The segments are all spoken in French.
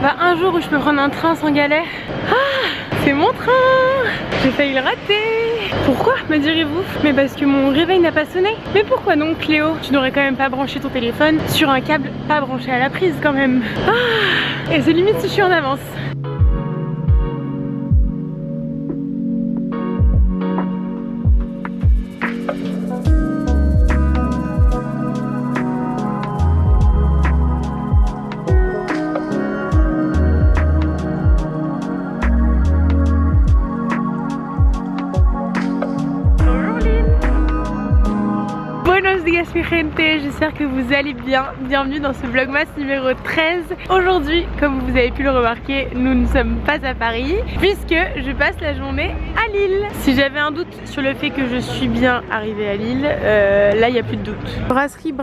pas un jour où je peux prendre un train sans galère. Ah, c'est mon train. J'ai failli le rater. Pourquoi, me direz-vous? Mais parce que mon réveil n'a pas sonné. Mais pourquoi donc, Cléo? Tu n'aurais quand même pas branché ton téléphone sur un câble pas branché à la prise quand même. Ah, et c'est limite si je suis en avance. J'espère que vous allez bien. Bienvenue dans ce vlogmas numéro 13. Aujourd'hui, comme vous avez pu le remarquer, nous ne sommes pas à Paris puisque je passe la journée à Lille. Si j'avais un doute sur le fait que je suis bien arrivée à Lille, là il n'y a plus de doute. Brasserie,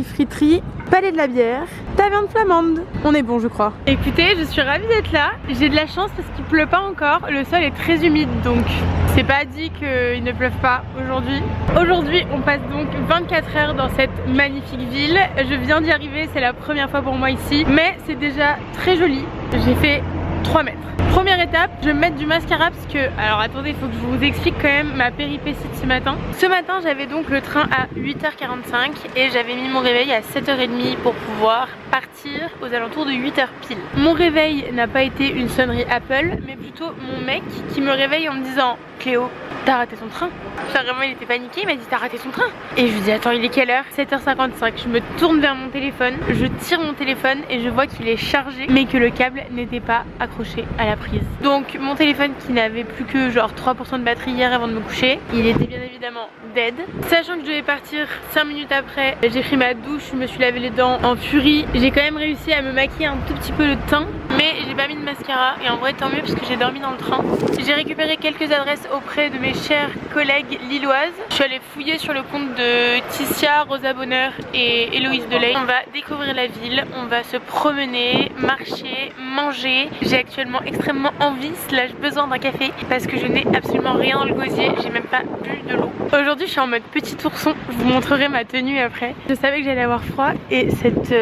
friterie, palais de la bière, taverne flamande. On est bon, je crois. Écoutez, je suis ravie d'être là. J'ai de la chance parce qu'il pleut pas encore. Le sol est très humide, donc c'est pas dit qu'il ne pleuve pas aujourd'hui. Aujourd'hui, on passe donc 24 heures dans cette magnifique ville. Je viens d'y arriver, c'est la première fois pour moi ici, mais c'est déjà très joli. J'ai fait 3 mètres. Première étape, je vais mettre du mascara parce que, alors attendez, il faut que je vous explique quand même ma péripétie de ce matin. Ce matin, j'avais donc le train à 8h45 et j'avais mis mon réveil à 7h30 pour pouvoir partir aux alentours de 8h pile. Mon réveil n'a pas été une sonnerie Apple, mais plutôt mon mec qui me réveille en me disant: Cléo, t'as raté ton train. Vraiment, il était paniqué, il m'a dit: t'as raté ton train. Et je lui dis: attends, il est quelle heure? 7h55. Je me tourne vers mon téléphone, je tire mon téléphone et je vois qu'il est chargé, mais que le câble n'était pas accroché à la prise. Donc mon téléphone, qui n'avait plus que genre 3% de batterie hier avant de me coucher, il était bien évidemment dead. Sachant que je devais partir 5 minutes après, j'ai pris ma douche, je me suis lavé les dents en furie. J'ai quand même réussi à me maquiller un tout petit peu le teint, mais j'ai pas mis de mascara et en vrai tant mieux parce que j'ai dormi dans le train. J'ai récupéré quelques adresses auprès de mes chers collègues lilloises. Je suis allée fouiller sur le compte de Ticia, Rosa Bonheur et Héloïse Delay. On va découvrir la ville, on va se promener, marcher, manger. J'ai actuellement extrêmement envie / besoin d'un café parce que je n'ai absolument rien dans le gosier, j'ai même pas bu de l'eau. Aujourd'hui je suis en mode petit ourson, je vous montrerai ma tenue après. Je savais que j'allais avoir froid et cette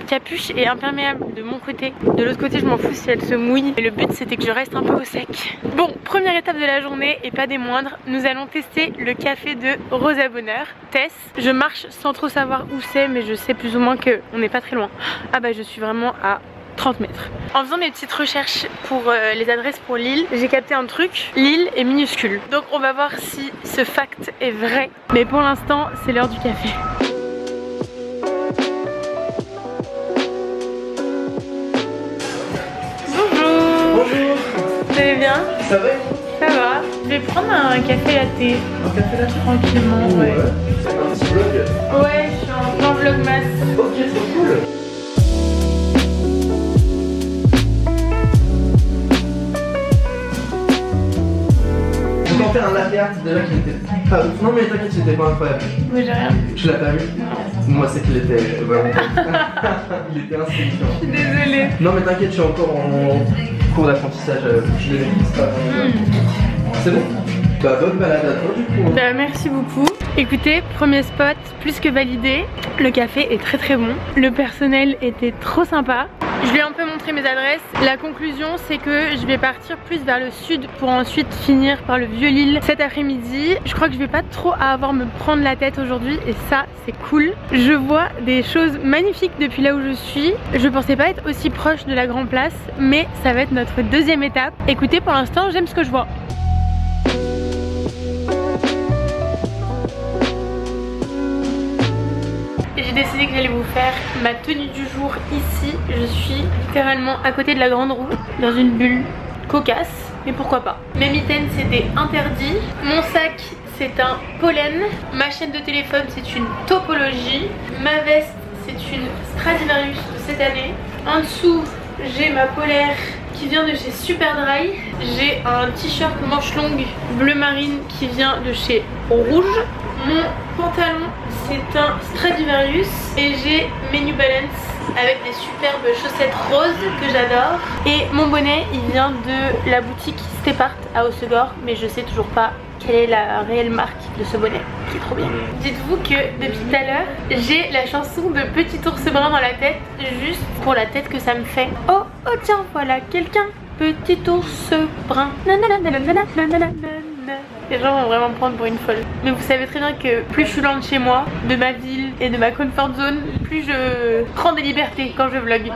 capuche est imperméable de mon côté. De l'autre côté je m'en fous si elle se mouille. Et le but c'était que je reste un peu au sec. Bon, première étape de la journée et pas des moindres, nous allons tester le café de Rosa Bonheur. Tess, je marche sans trop savoir où c'est, mais je sais plus ou moins que on n'est pas très loin. Ah bah je suis vraiment à 30 mètres. En faisant mes petites recherches pour les adresses pour Lille, j'ai capté un truc: Lille est minuscule. Donc on va voir si ce fact est vrai. Mais pour l'instant, c'est l'heure du café. Bonjour. Bonjour. Vous allez bien? Ça va? Ça va. Je vais prendre un café latte. Un café latte? Tranquillement, ouais. C'est un petit vlog? Ouais, je suis en plan vlogmas. Ok, trop cool. Je t'en fais un latte art déjà qui était pas ouf. Non mais t'inquiète, c'était pas incroyable. Mais j'ai rien vu. Tu l'as pas vu? Non. Moi c'est qu'il était vraiment il était insignifiant. Je suis désolée. Non mais t'inquiète, je suis encore en cours d'apprentissage. Je l'ai pas. C'est bon? Bah bonne balade à toi du coup. Bah, merci beaucoup. Écoutez, premier spot plus que validé. Le café est très très bon. Le personnel était trop sympa. Je lui ai un peu montré mes adresses. La conclusion c'est que je vais partir plus vers le sud pour ensuite finir par le Vieux-Lille cet après-midi. Je crois que je vais pas trop avoir à me prendre la tête aujourd'hui et ça c'est cool. Je vois des choses magnifiques depuis là où je suis. Je pensais pas être aussi proche de la Grand Place, mais ça va être notre deuxième étape. Écoutez, pour l'instant j'aime ce que je vois. J'ai décidé que j'allais vous faire ma tenue du jour ici. Je suis littéralement à côté de la grande roue, dans une bulle cocasse, mais pourquoi pas. Mes mitaines c'était interdit. Mon sac c'est un pollen. Ma chaîne de téléphone c'est une topologie. Ma veste c'est une Stradivarius de cette année. En dessous j'ai ma polaire qui vient de chez Superdry. J'ai un t-shirt manche longue bleu marine qui vient de chez Rouge. Mon pantalon c'est un Stradivarius et j'ai mes New Balance avec des superbes chaussettes roses que j'adore. Et mon bonnet il vient de la boutique Step Art à Hossegor, mais je sais toujours pas quelle est la réelle marque de ce bonnet qui est trop bien. Dites-vous que depuis tout à l'heure j'ai la chanson de Petit ours brun dans la tête, juste pour la tête que ça me fait. Oh oh tiens voilà quelqu'un, petit ours brun. Les gens vont vraiment me prendre pour une folle. Mais vous savez très bien que plus je suis loin de chez moi, de ma ville et de ma comfort zone, plus je prends des libertés quand je vlog.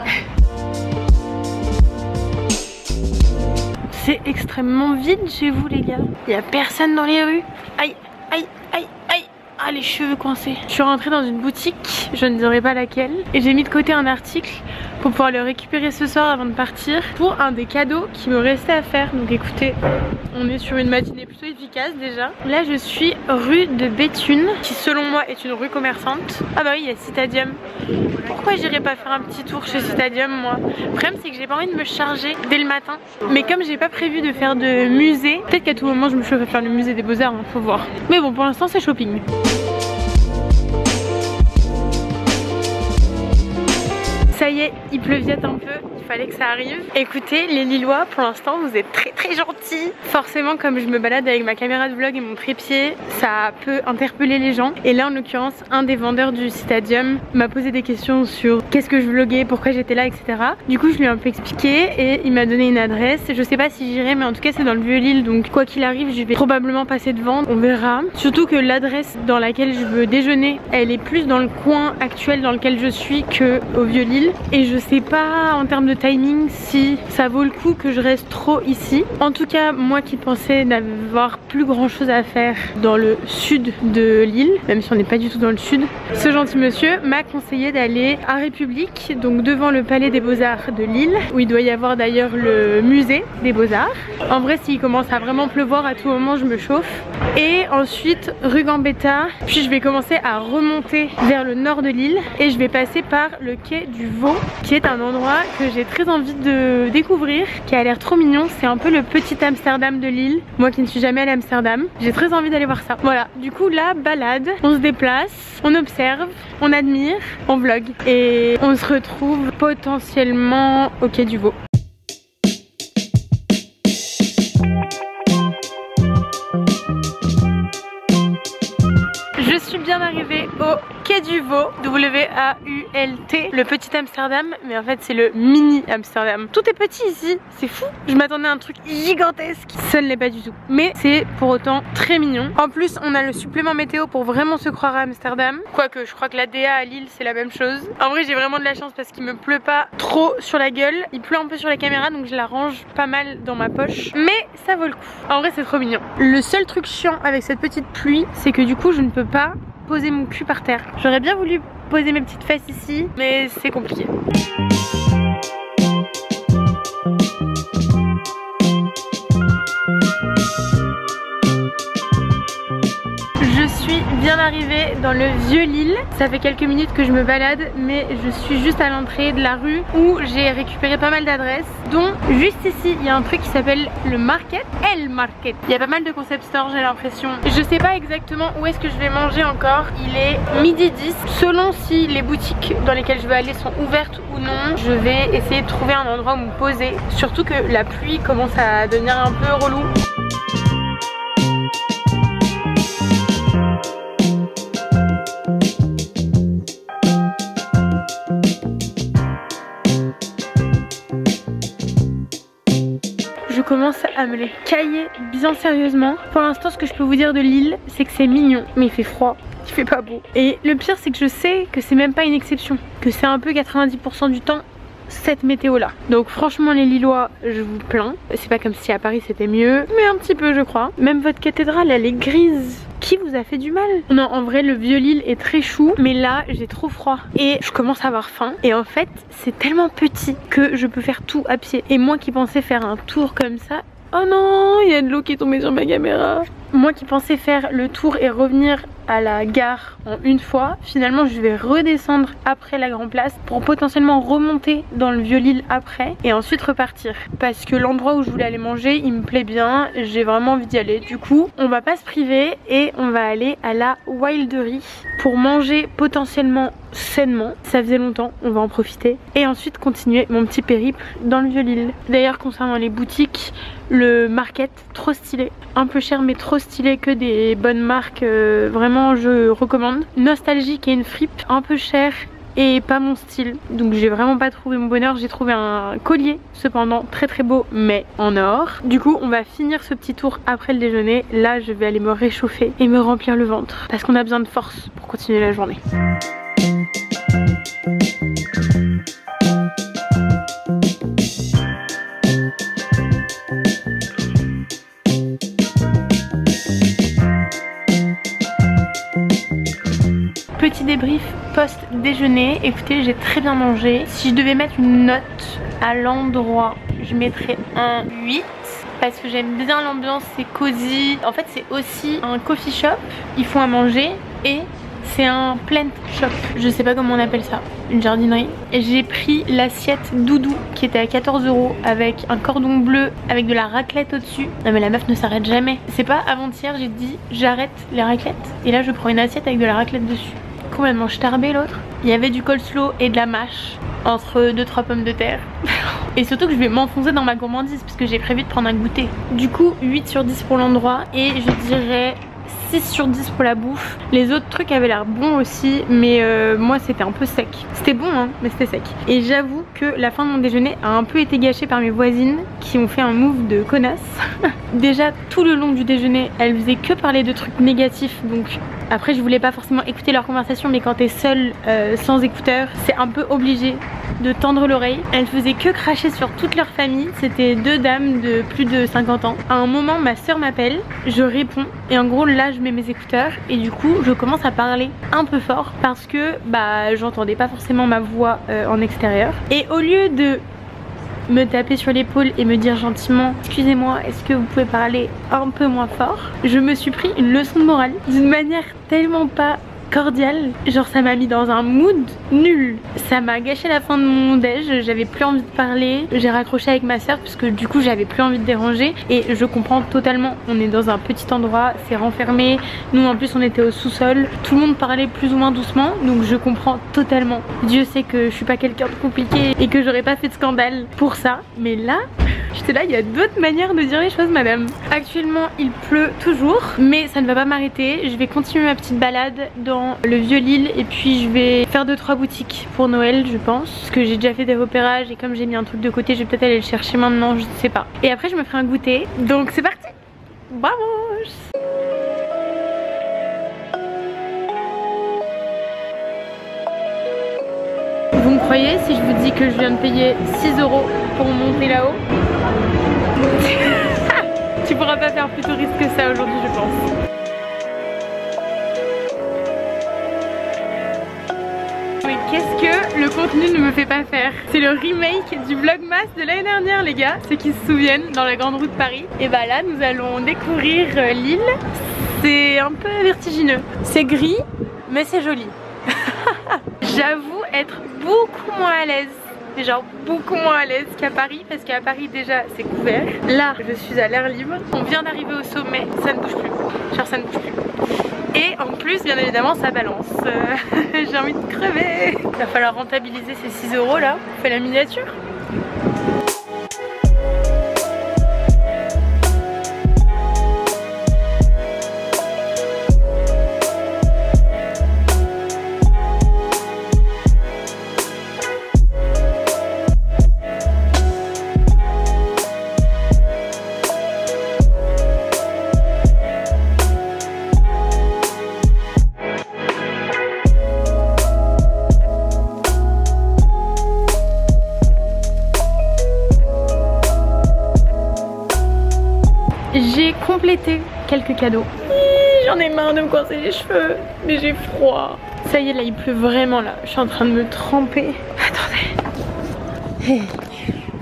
C'est extrêmement vide chez vous les gars. Il n'y a personne dans les rues. Aïe, aïe, aïe, aïe. Ah les cheveux coincés. Je suis rentrée dans une boutique, je ne dirai pas laquelle, et j'ai mis de côté un article pour pouvoir le récupérer ce soir avant de partir pour un des cadeaux qui me restait à faire. Donc écoutez, on est sur une matinée plutôt efficace déjà. Là je suis rue de Béthune, qui selon moi est une rue commerçante. Ah bah oui, il y a Citadium. Pourquoi j'irais pas faire un petit tour chez Citadium moi? Le problème c'est que j'ai pas envie de me charger dès le matin. Mais comme j'ai pas prévu de faire de musée, peut-être qu'à tout moment je me chauffe à faire le musée des Beaux-Arts, hein, faut voir. Mais bon, pour l'instant c'est shopping. Ça y est, il pleuviote un peu, il fallait que ça arrive. Écoutez, les Lillois, pour l'instant, vous êtes très très gentils. Forcément, comme je me balade avec ma caméra de vlog et mon trépied, ça peut interpeller les gens. Et là, en l'occurrence, un des vendeurs du Citadium m'a posé des questions sur qu'est-ce que je vloguais, pourquoi j'étais là, etc. Du coup, je lui ai un peu expliqué et il m'a donné une adresse. Je sais pas si j'irai, mais en tout cas, c'est dans le Vieux-Lille. Donc, quoi qu'il arrive, je vais probablement passer devant, on verra. Surtout que l'adresse dans laquelle je veux déjeuner, elle est plus dans le coin actuel dans lequel je suis que au Vieux-Lille. Et je sais pas en termes de timing si ça vaut le coup que je reste trop ici. En tout cas, moi qui pensais n'avoir plus grand chose à faire dans le sud de l'île, même si on n'est pas du tout dans le sud, ce gentil monsieur m'a conseillé d'aller à République, donc devant le palais des Beaux-Arts de Lille, où il doit y avoir d'ailleurs le musée des Beaux-Arts. En vrai, s'il commence à vraiment pleuvoir à tout moment, je me chauffe. Et ensuite rue Gambetta, puis je vais commencer à remonter vers le nord de l'île et je vais passer par le quai du Vaux, qui est un endroit que j'ai très envie de découvrir, qui a l'air trop mignon. C'est un peu le petit Amsterdam de l'île, moi qui ne suis jamais allée à Amsterdam, j'ai très envie d'aller voir ça. Voilà, du coup la balade, on se déplace, on observe, on admire, on vlog et on se retrouve potentiellement au quai du Vaux. Je suis bien arrivée au quai du Vaux, W-A-U-L-T, le petit Amsterdam, mais en fait c'est le mini Amsterdam. Tout est petit ici, c'est fou. Je m'attendais à un truc gigantesque, ça ne l'est pas du tout. Mais c'est pour autant très mignon. En plus on a le supplément météo pour vraiment se croire à Amsterdam. Quoique je crois que la DA à Lille c'est la même chose. En vrai j'ai vraiment de la chance parce qu'il me pleut pas trop sur la gueule. Il pleut un peu sur la caméra donc je la range pas mal dans ma poche. Mais ça vaut le coup. En vrai c'est trop mignon. Le seul truc chiant avec cette petite pluie, c'est que du coup je ne peux pas poser mon cul par terre. J'aurais bien voulu poser mes petites fesses ici, mais c'est compliqué. Je suis bien arrivée dans le Vieux-Lille. Ça fait quelques minutes que je me balade, mais je suis juste à l'entrée de la rue où j'ai récupéré pas mal d'adresses, dont juste ici il y a un truc qui s'appelle le Market, El Market. Il y a pas mal de concept stores, j'ai l'impression. Je sais pas exactement où est-ce que je vais manger encore. Il est 12h10. Selon si les boutiques dans lesquelles je vais aller sont ouvertes ou non, je vais essayer de trouver un endroit où me poser. Surtout que la pluie commence à devenir un peu relou. Je commence à me les cailler bien sérieusement. Pour l'instant, ce que je peux vous dire de Lille, c'est que c'est mignon, mais il fait froid, il fait pas beau. Et le pire, c'est que je sais que c'est même pas une exception, que c'est un peu 90% du temps cette météo là. Donc franchement les Lillois, je vous plains. C'est pas comme si à Paris c'était mieux, mais un petit peu je crois. Même votre cathédrale elle est grise. Qui vous a fait du mal? Non, en vrai le Vieux-Lille est très chou, mais là j'ai trop froid et je commence à avoir faim. Et en fait c'est tellement petit que je peux faire tout à pied. Et moi qui pensais faire un tour comme ça, oh non, il y a de l'eau qui est tombée sur ma caméra. Moi qui pensais faire le tour et revenir à la gare en une fois. Finalement je vais redescendre après la Grand Place pour potentiellement remonter dans le Vieux-Lille après et ensuite repartir. Parce que l'endroit où je voulais aller manger il me plaît bien, j'ai vraiment envie d'y aller. Du coup on va pas se priver et on va aller à la Wilderie pour manger potentiellement sainement. Ça faisait longtemps, on va en profiter. Et ensuite continuer mon petit périple dans le Vieux-Lille. D'ailleurs concernant les boutiques, le market trop stylé, un peu cher mais trop stylé, que des bonnes marques, vraiment je recommande. Nostalgique et une fripe un peu cher et pas mon style, donc j'ai vraiment pas trouvé mon bonheur. J'ai trouvé un collier cependant très très beau mais en or. Du coup on va finir ce petit tour après le déjeuner. Là je vais aller me réchauffer et me remplir le ventre parce qu'on a besoin de force pour continuer la journée. Petit débrief post-déjeuner. Écoutez, j'ai très bien mangé. Si je devais mettre une note à l'endroit, je mettrais un 8 parce que j'aime bien l'ambiance, c'est cosy. En fait c'est aussi un coffee shop, ils font à manger et c'est un plant shop, je sais pas comment on appelle ça, une jardinerie. Et j'ai pris l'assiette doudou qui était à 14 € avec un cordon bleu avec de la raclette au dessus. Non mais la meuf ne s'arrête jamais. C'est pas avant-hier j'ai dit j'arrête les raclettes et là je prends une assiette avec de la raclette dessus. Complètement starbé l'autre. Il y avait du coleslaw et de la mâche entre 2-3 pommes de terre. Et surtout que je vais m'enfoncer dans ma gourmandise parce que j'ai prévu de prendre un goûter. Du coup 8 sur 10 pour l'endroit et je dirais 6 sur 10 pour la bouffe. Les autres trucs avaient l'air bons aussi mais moi c'était un peu sec. C'était bon hein mais c'était sec. Et j'avoue que la fin de mon déjeuner a un peu été gâchée par mes voisines qui ont fait un move de connasse. Déjà tout le long du déjeuner elles faisaient que parler de trucs négatifs, donc après je voulais pas forcément écouter leur conversation mais quand t'es seule sans écouteurs c'est un peu obligé de tendre l'oreille. Elles faisaient que cracher sur toute leur famille. C'était deux dames de plus de 50 ans. À un moment ma soeur m'appelle, je réponds et en gros là je mets mes écouteurs et du coup je commence à parler un peu fort parce que bah j'entendais pas forcément ma voix en extérieur. Et au lieu de me taper sur l'épaule et me dire gentiment excusez-moi est-ce que vous pouvez parler un peu moins fort, je me suis pris une leçon de morale d'une manière tellement pas cordiale. Genre ça m'a mis dans un mood nul. Ça m'a gâché la fin de mon déj, j'avais plus envie de parler. J'ai raccroché avec ma soeur parce que du coup j'avais plus envie de déranger. Et je comprends totalement, on est dans un petit endroit, c'est renfermé. Nous en plus on était au sous-sol. Tout le monde parlait plus ou moins doucement, donc je comprends totalement. Dieu sait que je suis pas quelqu'un de compliqué et que j'aurais pas fait de scandale pour ça. Mais là... j'étais là, il y a d'autres manières de dire les choses madame. Actuellement il pleut toujours mais ça ne va pas m'arrêter. Je vais continuer ma petite balade dans le Vieux-Lille et puis je vais faire 2-3 boutiques pour Noël je pense. Parce que j'ai déjà fait des repérages et comme j'ai mis un truc de côté je vais peut-être aller le chercher maintenant, je ne sais pas. Et après je me ferai un goûter. Donc c'est parti. Vamos. Vous me croyez si je vous dis que je viens de payer 6 € pour monter là-haut? Tu pourras pas faire plus touriste que ça aujourd'hui je pense. Mais qu'est-ce que le contenu ne me fait pas faire? C'est le remake du vlogmas de l'année dernière les gars, ceux qui se souviennent, dans la grande roue de Paris. Et bah là nous allons découvrir l'île. C'est un peu vertigineux. C'est gris mais c'est joli. J'avoue être beaucoup moins à l'aise. Genre beaucoup moins à l'aise qu'à Paris parce qu'à Paris déjà c'est couvert. Là je suis à l'air libre. On vient d'arriver au sommet, ça ne bouge plus. Genre ça ne bouge plus. Et en plus bien évidemment ça balance. J'ai envie de crever. Il va falloir rentabiliser ces 6 € là. On fait la miniature. J'ai complété quelques cadeaux. J'en ai marre de me coincer les cheveux, mais j'ai froid. Ça y est, là il pleut vraiment là. Je suis en train de me tremper. Attendez. Hey.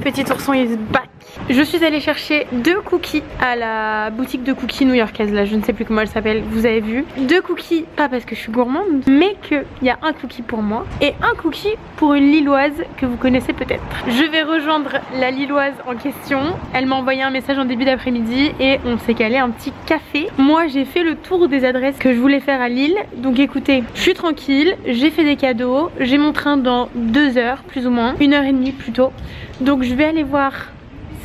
Petit ourson is back. Je suis allée chercher 2 cookies à la boutique de cookies new-yorkaise là, je ne sais plus comment elle s'appelle, vous avez vu. 2 cookies, pas parce que je suis gourmande, mais qu'il y a un cookie pour moi et un cookie pour une Lilloise que vous connaissez peut-être. Je vais rejoindre la Lilloise en question. Elle m'a envoyé un message en début d'après-midi et on s'est calé un petit café. Moi j'ai fait le tour des adresses que je voulais faire à Lille. Donc écoutez, je suis tranquille, j'ai fait des cadeaux, j'ai mon train dans 2 heures plus ou moins, 1h30 plutôt. Donc je vais aller voir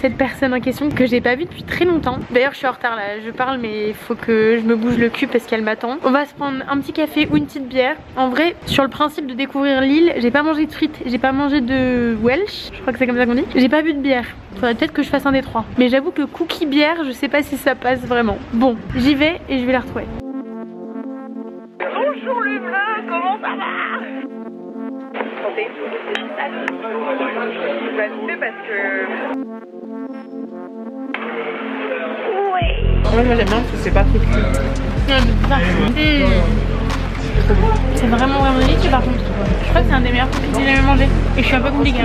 cette personne en question que j'ai pas vue depuis très longtemps. D'ailleurs je suis en retard là, je parle mais il faut que je me bouge le cul parce qu'elle m'attend. On va se prendre un petit café ou une petite bière. En vrai, sur le principe de découvrir Lille, j'ai pas mangé de frites, j'ai pas mangé de Welsh, je crois que c'est comme ça qu'on dit. J'ai pas bu de bière, faudrait peut-être que je fasse un des 3. Mais j'avoue que cookie bière, je sais pas si ça passe vraiment. Bon, j'y vais et je vais la retrouver. Bonjour le bleu, comment ça va? Santé. Je vais allumer parce que... Ouais, moi j'aime bien parce que c'est pas trop cru. C'est vraiment délicieux par contre. Je crois que c'est un des meilleurs cookies que j'ai jamais mangé. Et je suis un peu compliquée.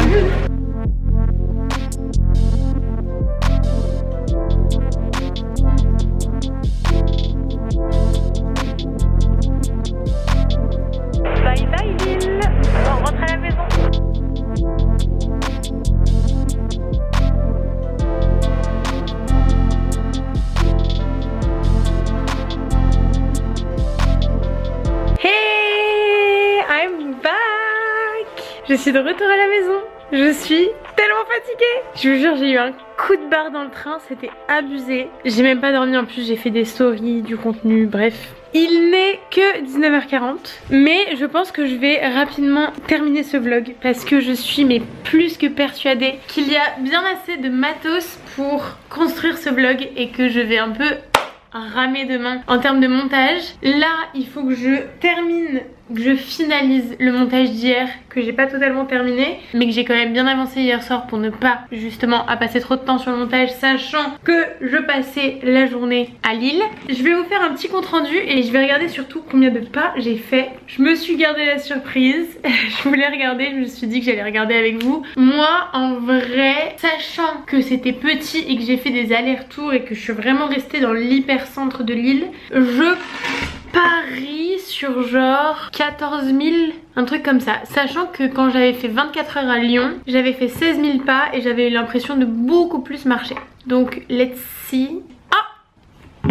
Bye bye Lille. On rentre à la maison. Je suis de retour à la maison. Je suis tellement fatiguée. Je vous jure, j'ai eu un coup de barre dans le train, c'était abusé. J'ai même pas dormi en plus, j'ai fait des stories, du contenu, bref. Il n'est que 19h40, mais je pense que je vais rapidement terminer ce vlog parce que je suis mais plus que persuadée qu'il y a bien assez de matos pour construire ce vlog et que je vais un peu ramer demain en termes de montage. Là, il faut que je termine, que je finalise le montage d'hier que j'ai pas totalement terminé mais que j'ai quand même bien avancé hier soir pour ne pas justement à passer trop de temps sur le montage, sachant que je passais la journée à Lille. Je vais vous faire un petit compte rendu et je vais regarder surtout combien de pas j'ai fait. Je me suis gardé la surprise. Je voulais regarder, je me suis dit que j'allais regarder avec vous. Moi en vrai, sachant que c'était petit et que j'ai fait des allers-retours et que je suis vraiment restée dans l'hypercentre de Lille, je parie sur genre 14 000, un truc comme ça. Sachant que quand j'avais fait 24 heures à Lyon, j'avais fait 16 000 pas et j'avais eu l'impression de beaucoup plus marcher. Donc let's see. Ah,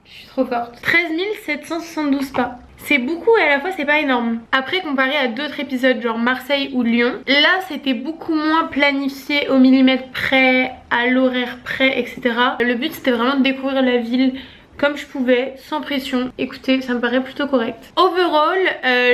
je suis trop forte. 13 772 pas. C'est beaucoup et à la fois c'est pas énorme. Après, comparé à d'autres épisodes genre Marseille ou Lyon, là c'était beaucoup moins planifié au millimètre près, à l'horaire près, etc. Le but c'était vraiment de découvrir la ville comme je pouvais, sans pression. Écoutez, ça me paraît plutôt correct. Overall,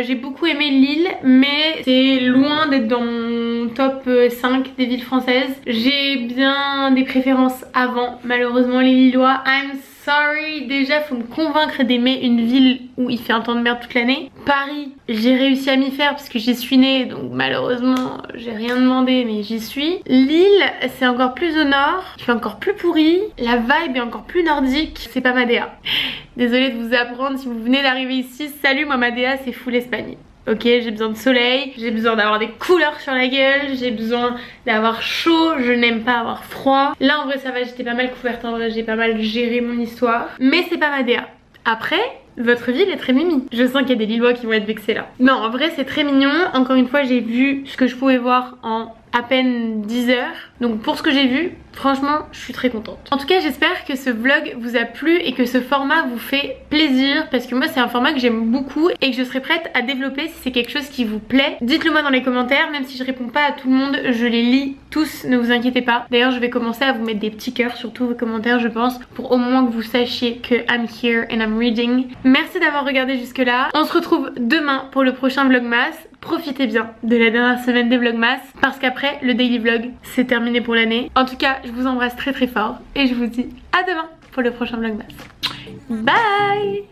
j'ai beaucoup aimé Lille, mais c'est loin d'être dans mon top 5 des villes françaises. J'ai bien des préférences avant, malheureusement les Lillois. I'm sorry, déjà faut me convaincre d'aimer une ville où il fait un temps de merde toute l'année. Paris, j'ai réussi à m'y faire parce que j'y suis née, donc malheureusement j'ai rien demandé mais j'y suis. Lille, c'est encore plus au nord, il fait encore plus pourri, la vibe est encore plus nordique, c'est pas ma DA. Désolée de vous apprendre si vous venez d'arriver ici, salut, moi ma DA c'est full Espagne. Ok, j'ai besoin de soleil, j'ai besoin d'avoir des couleurs sur la gueule, j'ai besoin d'avoir chaud, je n'aime pas avoir froid. Là en vrai ça va, j'étais pas mal couverte, en vrai j'ai pas mal géré mon histoire. Mais c'est pas ma DA. Après, votre ville est très mimi. Je sens qu'il y a des Lillois qui vont être vexés là. Non, en vrai c'est très mignon. Encore une fois, j'ai vu ce que je pouvais voir en à peine 10 heures. Donc pour ce que j'ai vu, franchement, je suis très contente. En tout cas, j'espère que ce vlog vous a plu et que ce format vous fait plaisir. Parce que moi, c'est un format que j'aime beaucoup et que je serai prête à développer si c'est quelque chose qui vous plaît. Dites-le moi dans les commentaires, même si je réponds pas à tout le monde, je les lis tous, ne vous inquiétez pas. D'ailleurs, je vais commencer à vous mettre des petits cœurs sur tous vos commentaires, je pense, pour au moins que vous sachiez que I'm here and I'm reading. Merci d'avoir regardé jusque là. On se retrouve demain pour le prochain vlogmas. Profitez bien de la dernière semaine des vlogmas parce qu'après le daily vlog c'est terminé pour l'année. En tout cas, je vous embrasse très très fort et je vous dis à demain pour le prochain vlogmas. Bye.